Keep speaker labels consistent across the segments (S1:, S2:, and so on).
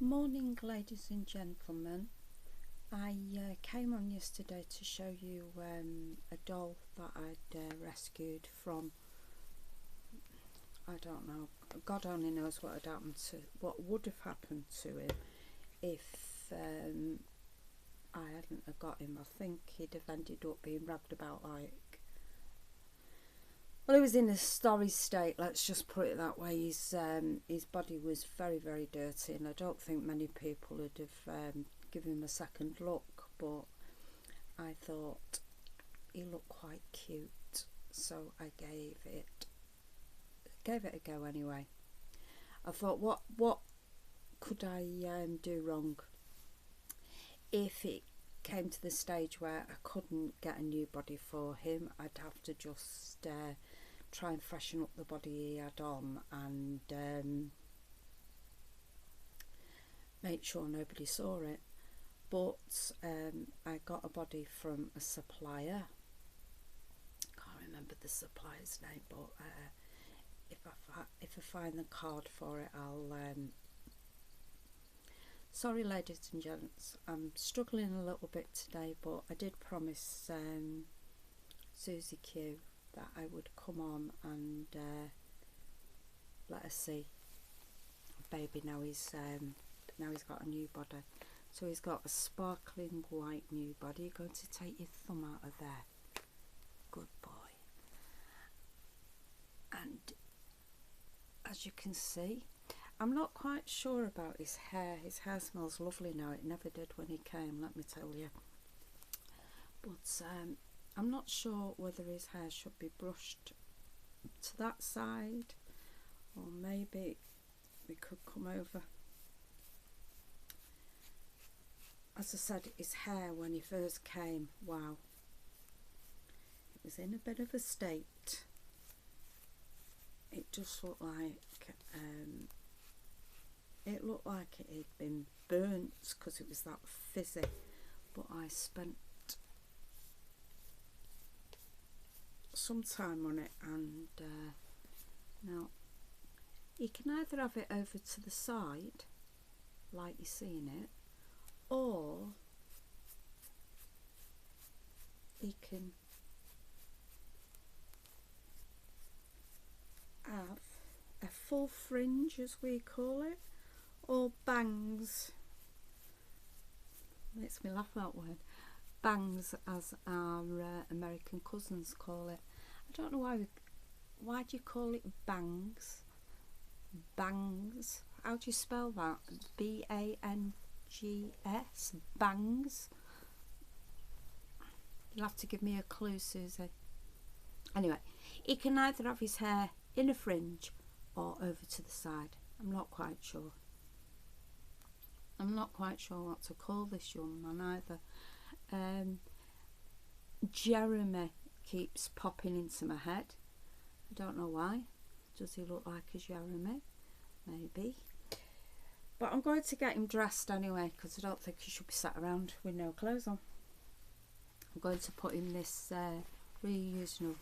S1: Morning, ladies and gentlemen. I came on yesterday to show you a doll that I'd rescued from, I don't know, God only knows what would have happened to him if I hadn't have got him. I think he'd have ended up being dragged about like, well, he was in a sorry state, let's just put it that way. His body was very, very dirty, and I don't think many people would have given him a second look, but I thought he looked quite cute, so I gave it a go anyway. I thought, what could I do wrong? If it came to the stage where I couldn't get a new body for him, I'd have to just try and freshen up the body he had on and make sure nobody saw it. But I got a body from a supplier. Can't remember the supplier's name, but if I find the card for it, I'll sorry, ladies and gents, I'm struggling a little bit today, but I did promise Susie Q that I would come on and let her see baby. Now he's got a new body, so he's got a sparkling white new body. You're going to take your thumb out of there, good boy. And as you can see, I'm not quite sure about his hair. His hair smells lovely now. It never did when he came, let me tell you. But I'm not sure whether his hair should be brushed to that side, or maybe we could come over. As I said, his hair when he first came, wow, it was in a bit of a state. It just looked like it had been burnt because it was that fizzy. But I spent some time on it, and now you can either have it over to the side like you're seeing it, or you can have a full fringe, as we call it, or bangs. Makes me laugh, that word. Bangs, as our American cousins call it. I don't know why do you call it bangs? Bangs. How do you spell that? B-A-N-G-S? Bangs? You'll have to give me a clue, Susie. Anyway, he can either have his hair in a fringe or over to the side. I'm not quite sure. I'm not quite sure what to call this young man either. Jeremy keeps popping into my head. I don't know why. Does he look like a Jeremy? Maybe. But I'm going to get him dressed anyway, because I don't think he should be sat around with no clothes on. I'm going to put him this reusable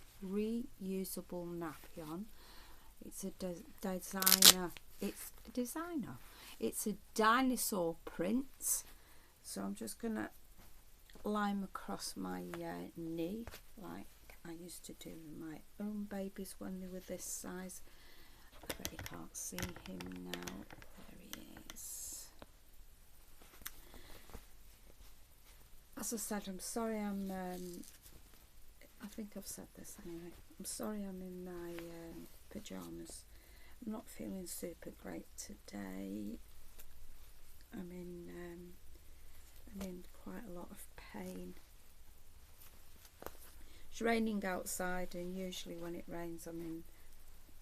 S1: nappy on. It's a designer. It's a designer. It's a dinosaur print. So I'm just going to line across my knee like I used to do with my own babies when they were this size. I bet you can't see him now. There he is. As I said, I'm sorry I think I've said this anyway. I'm sorry I'm in my pyjamas. I'm not feeling super great today. I'm in quite a lot of pain. It's raining outside, and usually when it rains I'm in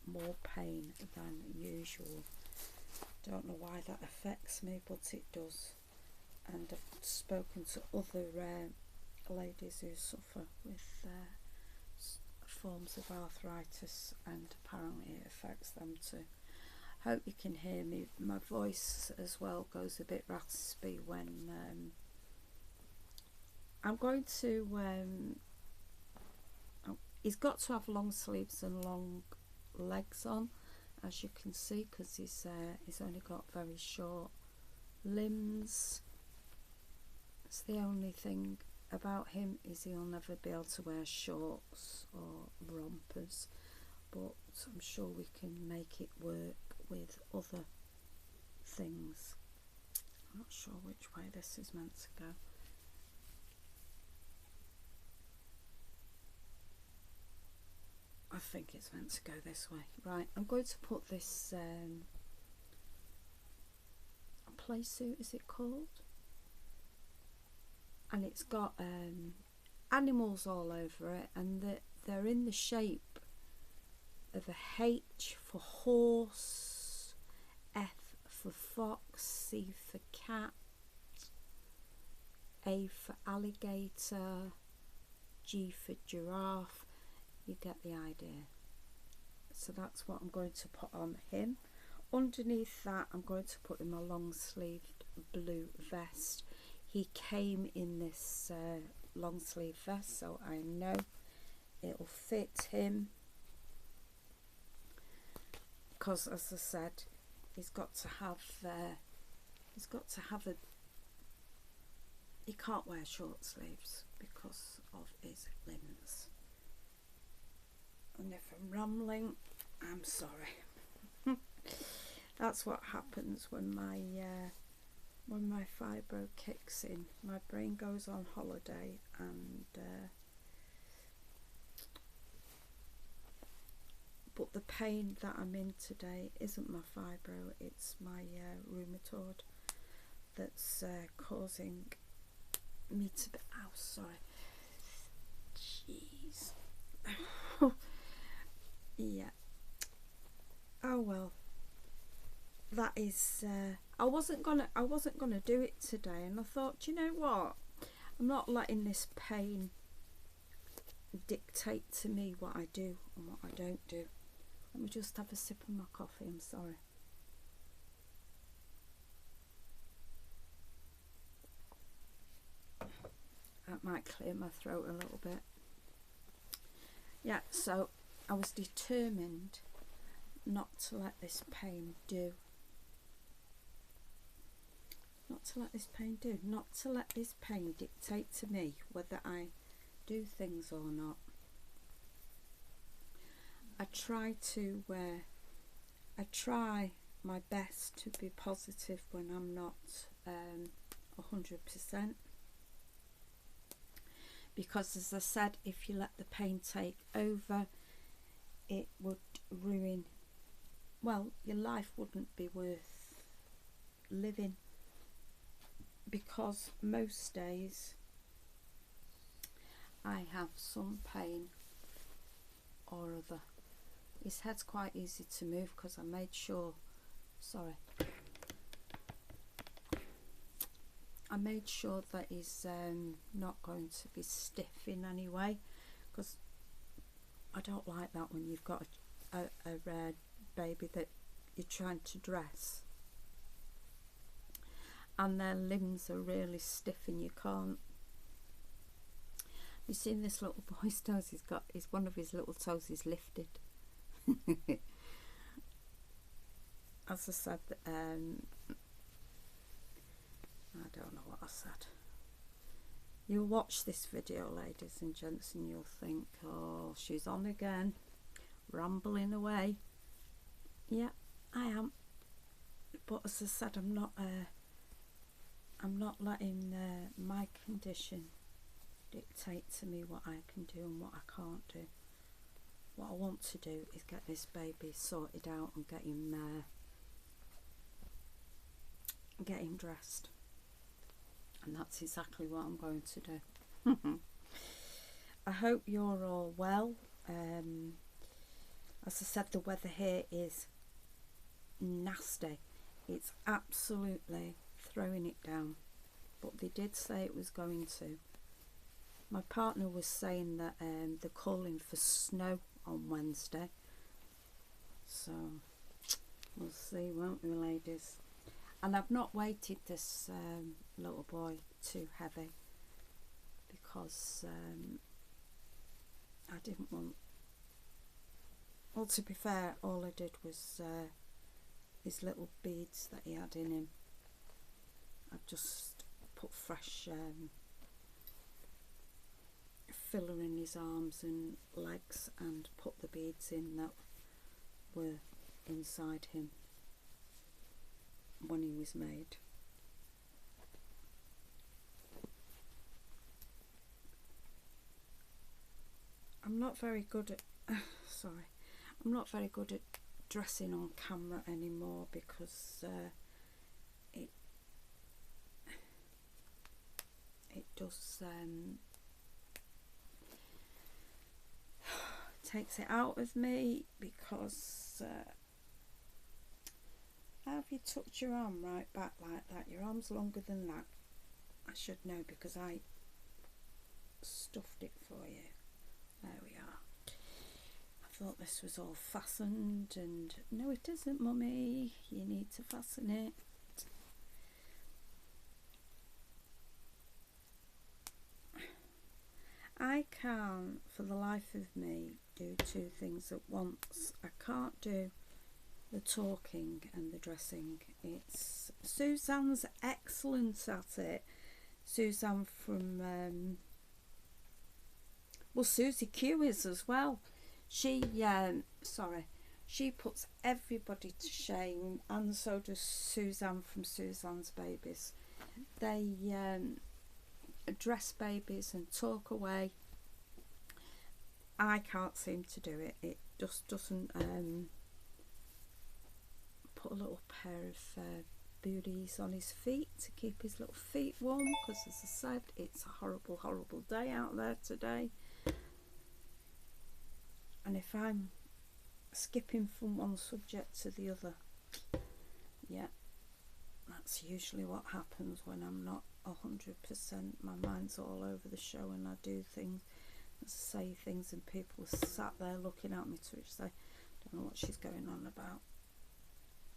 S1: more pain than usual. Don't know why that affects me, but it does. And I've spoken to other ladies who suffer with forms of arthritis, and apparently it affects them too. Hope you can hear me. My voice as well goes a bit raspy when I'm going to he's got to have long sleeves and long legs on, as you can see, because he's only got very short limbs. It's the only thing about him is he'll never be able to wear shorts or rompers, but I'm sure we can make it work with other things. I'm not sure which way this is meant to go. I think it's meant to go this way. Right, I'm going to put this play suit, is it called? And it's got animals all over it, and they're in the shape of a H for horse, F for fox, C for cat, A for alligator, G for giraffe. You get the idea. So that's what I'm going to put on him. Underneath that, I'm going to put him a long sleeved blue vest. He came in this long sleeve vest, so I know it'll fit him, because as I said, he's got to have he can't wear short sleeves because of his limbs. And if I'm rambling, I'm sorry. That's what happens when my fibro kicks in. My brain goes on holiday, and but the pain that I'm in today isn't my fibro, it's my rheumatoid that's causing me to be, oh sorry, jeez. Yeah, oh well, that is I wasn't gonna do it today, and I thought, you know what, I'm not letting this pain dictate to me what I do and what I don't do. Let me just have a sip of my coffee, I'm sorry. That might clear my throat a little bit. Yeah, so I was determined not to let this pain do. Not to let this pain dictate to me whether I do things or not. I try my best to be positive when I'm not 100%. Because as I said, if you let the pain take over, it would ruin, well, your life wouldn't be worth living, because most days I have some pain or other. His head's quite easy to move because I made sure, that he's not going to be stiff in any way, because I don't like that when you've got a rare baby that you're trying to dress and their limbs are really stiff and you can't. You've seen this little boy's toes, one of his little toes is lifted. As I said, I don't know what I said. You'll watch this video, ladies and gents, and you'll think, oh, she's on again, rambling away. Yeah, I am. But as I said, I'm not letting my condition dictate to me what I can do and what I can't do. What I want to do is get this baby sorted out and get him dressed. And that's exactly what I'm going to do. I hope you're all well. As I said, the weather here is nasty. It's absolutely throwing it down. But they did say it was going to. My partner was saying that they're calling for snow on Wednesday. So we'll see, won't we, ladies? And I've not weighted this little boy too heavy because I didn't want, well, to be fair, all I did was his little beads that he had in him. I've just put fresh filler in his arms and legs and put the beads in that were inside him when he was made. I'm not very good at I'm not very good at dressing on camera anymore because it does takes it out of me, because how have you tucked your arm right back like that? Your arm's longer than that. I should know because I stuffed it for you. There we are. I thought this was all fastened, and no, it isn't, Mummy. You need to fasten it. I can't, for the life of me, do two things at once. I can't do the talking and the dressing. It's Suzanne's excellent at it. Suzanne from well, Susie Q is as well. She she puts everybody to shame, and so does Suzanne from Suzanne's Babies. They dress babies and talk away. I can't seem to do it. It just doesn't put a little pair of booties on his feet to keep his little feet warm, because as I said, it's a horrible, horrible day out there today. And if I'm skipping from one subject to the other, yeah, that's usually what happens when I'm not 100%. My mind's all over the show, and I do things, say things, and people are sat there looking at me to say, don't know what she's going on about.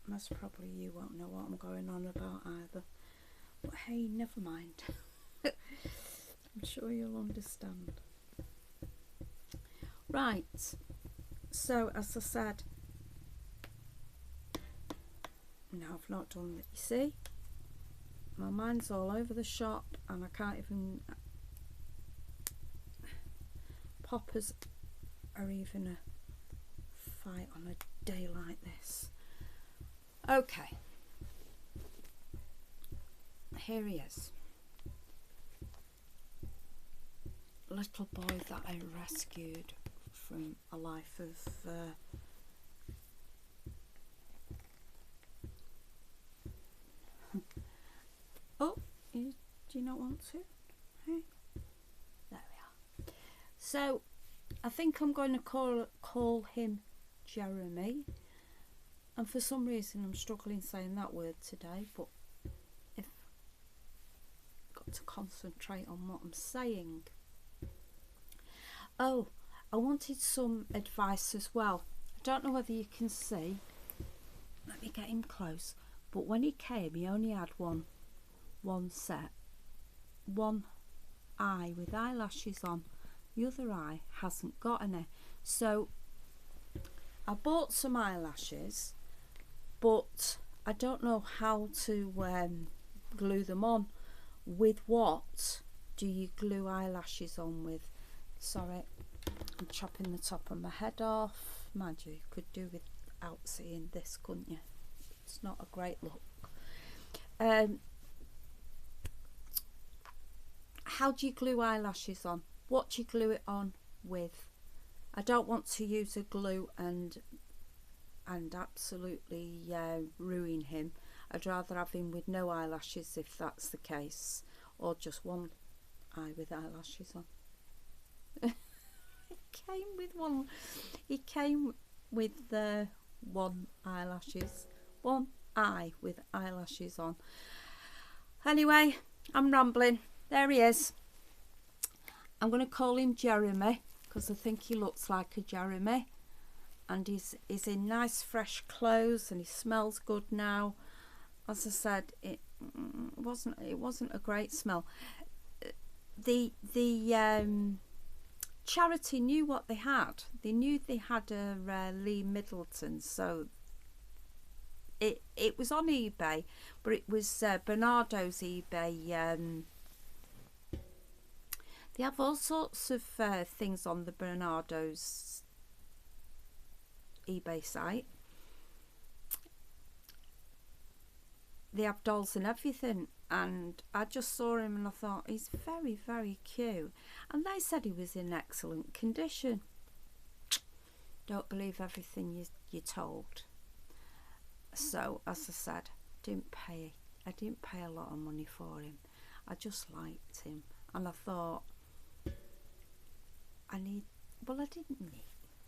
S1: Most probably you won't know what I'm going on about either. But hey, never mind. I'm sure you'll understand. Right, so as I said, now I've not done it. You see, my mind's all over the shop, and I can't even, poppers are even a fight on a day like this. Okay, here he is, little boy that I rescued from a life of oh, do you not want to? Hey, there we are. So I think I'm going to call him Jeremy, and for some reason I'm struggling saying that word today, but if I've got to concentrate on what I'm saying. Oh, I wanted some advice as well. I don't know whether you can see, let me get him close, but when he came he only had one set, one eye with eyelashes on, the other eye hasn't got any. So I bought some eyelashes, but I don't know how to glue them on. With what do you glue eyelashes on with? Sorry, I'm chopping the top of my head off. Mind you, you could do without seeing this, couldn't you? It's not a great look. How do you glue eyelashes on? What do you glue it on with? I don't want to use a glue and absolutely ruin him. I'd rather have him with no eyelashes if that's the case, or just one eye with eyelashes on. He came with one eyelashes, one eye with eyelashes on. Anyway, I'm rambling. There he is. I'm going to call him Jeremy because I think he looks like a Jeremy, and he's in nice fresh clothes and he smells good now. As I said, it wasn't a great smell. The charity knew what they had. They knew they had a Lee Middleton, so it was on eBay, but it was Bernardo's eBay. They have all sorts of things on the Bernardo's eBay site. They have dolls and everything, and I just saw him and I thought he's very, very cute, and they said he was in excellent condition. Don't believe everything you're told. So as I said, I didn't pay a lot of money for him. I just liked him, and I thought I didn't need,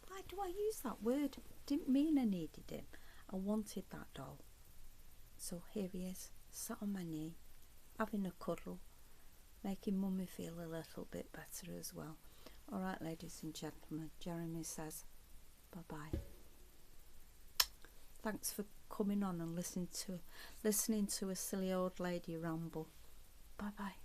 S1: why do I use that word? Didn't mean I needed him. I wanted that doll. So here he is, sat on my knee, having a cuddle, making mummy feel a little bit better as well. Alright, ladies and gentlemen, Jeremy says bye-bye. Thanks for coming on and listening to a silly old lady ramble. Bye-bye.